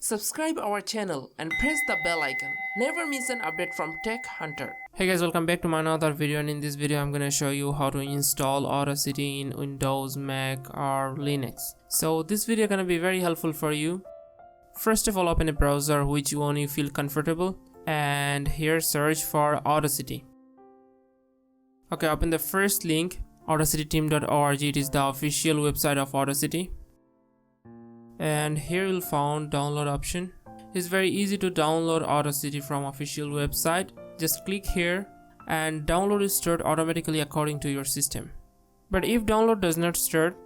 Subscribe our channel and press the bell icon. Never miss an update from Tech Hunter. Hey guys, welcome back to my another video, and in this video I'm gonna show you how to install Audacity in Windows, Mac or Linux. So this video gonna be very helpful for you. First of all, open a browser which one you feel comfortable, and here search for Audacity. Okay, open the first link, audacityteam.org. It is the official website of Audacity. And here you'll find download option. It's very easy to download Audacity from official website. Just click here and download is start automatically according to your system. But if download does not start,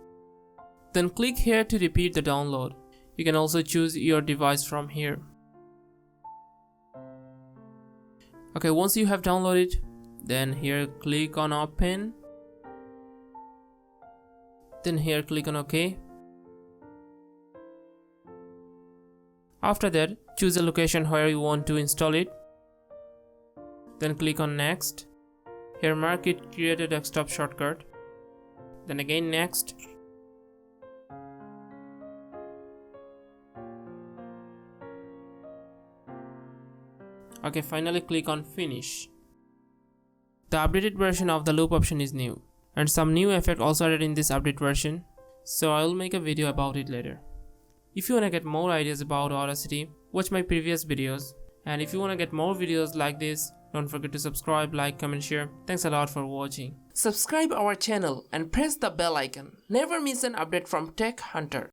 then click here to repeat the download. You can also choose your device from here. Okay, once you have downloaded, then here click on open. Then here click on OK. After that, choose a location where you want to install it. Then click on next. Here mark it create a desktop shortcut. Then again next. Okay, finally click on finish. The updated version of the loop option is new, and some new effect also added in this update version, so I will make a video about it later. If you wanna get more ideas about Audacity, watch my previous videos, and if you wanna get more videos like this, don't forget to subscribe, like, comment, share. Thanks a lot for watching. Subscribe our channel and press the bell icon. Never miss an update from Tech Hunter.